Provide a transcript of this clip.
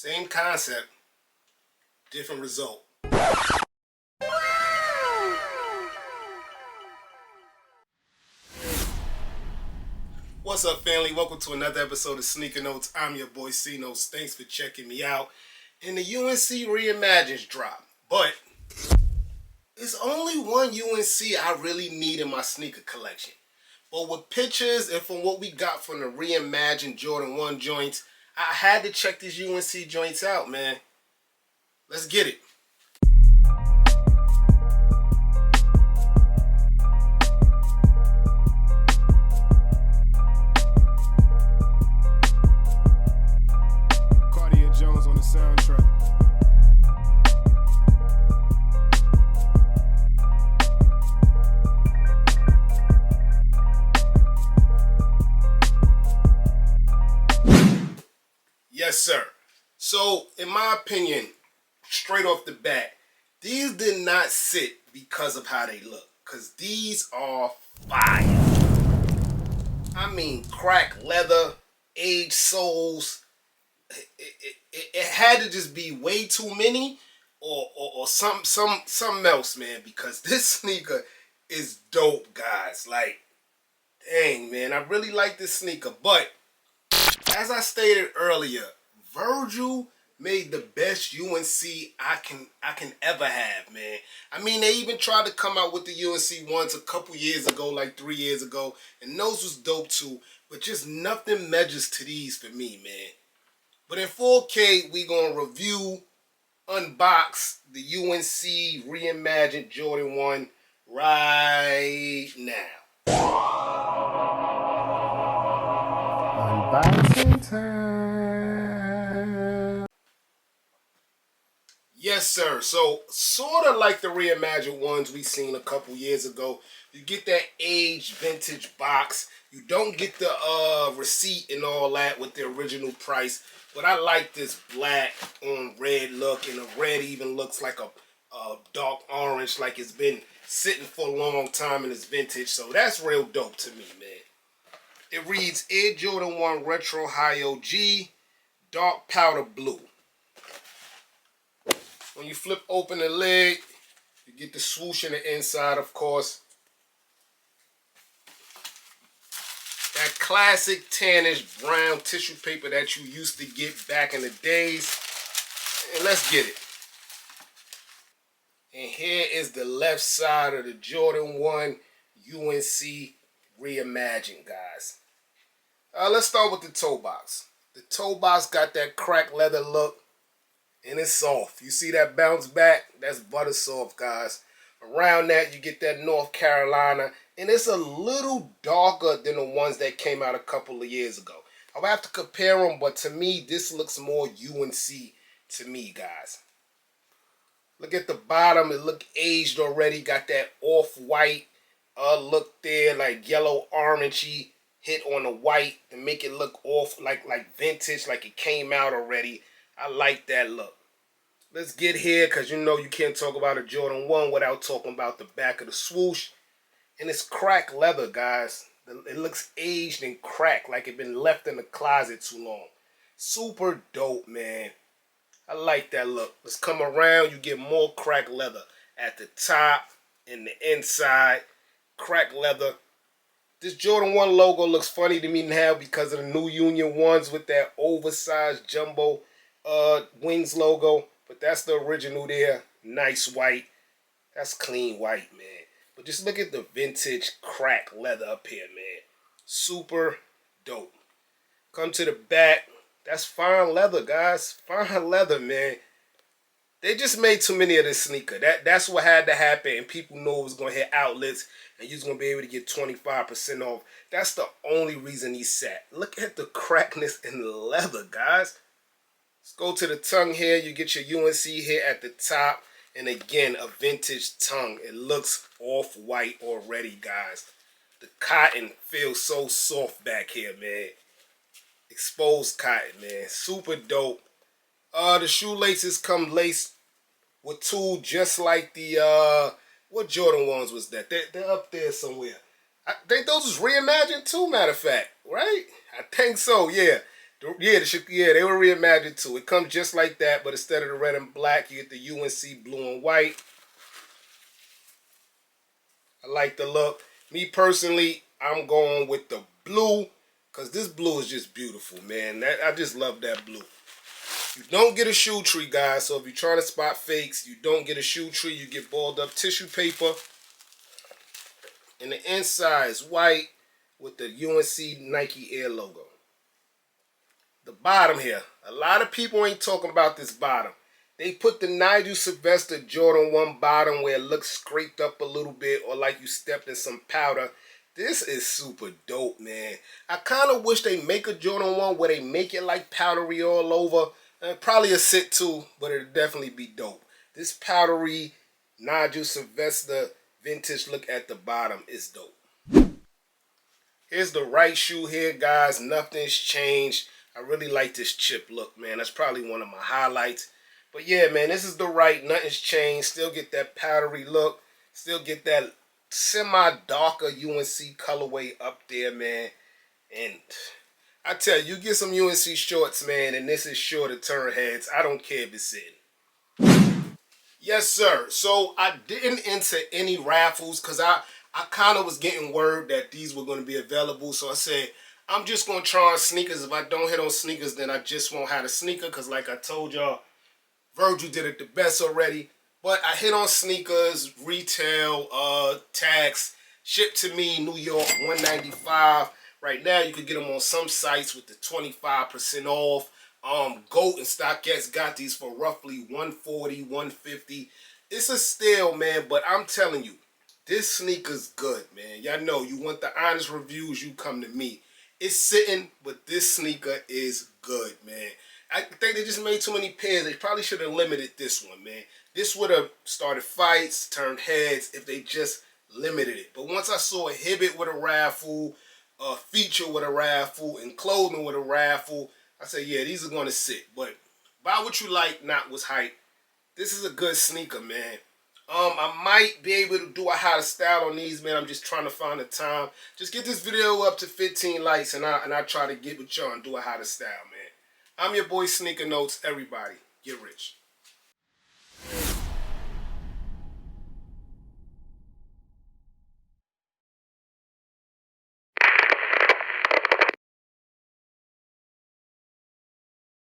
Same concept, different result. What's up, family? Welcome to another episode of Sneaker Notes. I'm your boy C Notes. Thanks for checking me out. And the UNC Reimagined drop. But it's only one UNC I really need in my sneaker collection. But with pictures and from what we got from the Reimagined Jordan 1 joints, I had to check these UNC joints out, man. Let's get it. Jones on the soundtrack. Yes, sir. So, in my opinion, straight off the bat, these did not sit because of how they look. Because these are fire. I mean, cracked leather, aged soles. It had to just be way too many or something else, man, because this sneaker is dope, guys. Like, dang, man, I really like this sneaker. But as I stated earlier, Virgil made the best UNC I can ever have, man. I mean, they even tried to come out with the UNC ones a couple years ago, like 3 years ago, and those was dope too. But just nothing measures to these for me, man. But in 4K, we going to review, unbox the UNC Reimagined Jordan 1 right now. Unboxing time. Yes, sir. So, sort of like the Reimagined ones we seen a couple years ago. You get that aged vintage box. You don't get the receipt and all that with the original price. But I like this black on red look, and the red even looks like a dark orange, like it's been sitting for a long time and it's vintage. So that's real dope to me, man. It reads Air Jordan 1 Retro High OG, dark powder blue. When you flip open the lid, you get the swoosh in the inside, of course. That classic tannish brown tissue paper that you used to get back in the days. And let's get it. And here is the left side of the Jordan 1 UNC Reimagined, guys. Let's start with the toe box. The toe box got that cracked leather look, and it's soft. You see that bounce back? That's butter soft, guys. Around that, you get that North Carolina, and it's a little darker than the ones that came out a couple of years ago. I'll have to compare them, but to me, this looks more UNC to me, guys. Look at the bottom. It look aged already. Got that off-white look there, like yellow-orangey hit on the white to make it look off like vintage, like it came out already. I like that look. Let's get here, because you know you can't talk about a Jordan 1 without talking about the back of the swoosh. And it's cracked leather, guys. It looks aged and cracked, like it been left in the closet too long. Super dope, man. I like that look. Let's come around. You get more cracked leather at the top and the inside. Cracked leather. This Jordan 1 logo looks funny to me now because of the new Union ones with that oversized jumbo wings logo. But that's the original there. Nice white. That's clean white, man. But just look at the vintage crack leather up here, man. Super dope. Come to the back. That's fine leather, guys. Fine leather, man. They just made too many of this sneaker. That's what had to happen. And people knew it was going to hit outlets. And you're going to be able to get 25% off. That's the only reason he sat. Look at the crackness in the leather, guys. Let's go to the tongue here. You get your UNC here at the top. And again, a vintage tongue. It looks off-white already, guys. The cotton feels so soft back here, man. Exposed cotton, man. Super dope. The shoelaces come laced with two just like the, what Jordan ones was that? They're up there somewhere. I think those was reimagined too, matter of fact. Right? I think so, yeah. Yeah, they were reimagined too. It comes just like that, but instead of the red and black, you get the UNC blue and white. I like the look. Me personally, I'm going with the blue because this blue is just beautiful, man. I just love that blue. You don't get a shoe tree, guys. So if you're trying to spot fakes, you don't get a shoe tree. You get balled up tissue paper. And the inside is white with the UNC Nike Air logo. The bottom here. A lot of people ain't talking about this bottom. They put the Nigel Sylvester Jordan 1 bottom where it looks scraped up a little bit or like you stepped in some powder. This is super dope, man. I kind of wish they make a Jordan 1 where they make it like powdery all over. Probably a sit too, but it'll definitely be dope. This powdery Nigel Sylvester vintage look at the bottom is dope. Here's the right shoe here, guys. Nothing's changed. I really like this chip look, man. That's probably one of my highlights. But yeah, man, this is the right. Nothing's changed. Still get that powdery look. Still get that semi-darker UNC colorway up there, man. And I tell you, you get some UNC shorts, man, and this is sure to turn heads. I don't care if it's sitting. Yes, sir. So I didn't enter any raffles because I kind of was getting word that these were going to be available. So I said, I'm just going to try on sneakers. If I don't hit on sneakers, then I just won't have a sneaker because like I told y'all, Virgil did it the best already. But I hit on sneakers, retail, tax, shipped to me, New York, $195. Right now, you can get them on some sites with the 25% off. Goat and StockX got these for roughly $140, $150. It's a steal, man, but I'm telling you, this sneaker's good, man. Y'all know, you want the honest reviews, you come to me. It's sitting, but this sneaker is good, man. I think they just made too many pairs. They probably should have limited this one, man. This would have started fights, turned heads if they just limited it. But once I saw a Hibbit with a raffle, a feature with a raffle, and clothing with a raffle, I said, yeah, these are going to sit. But buy what you like, not what's hype. This is a good sneaker, man. I might be able to do a how to style on these, man. I'm just trying to find the time. Just get this video up to 15 likes, and I try to get with y'all and do a how to style, man. I'm your boy Sneaker Notes. Everybody, get rich.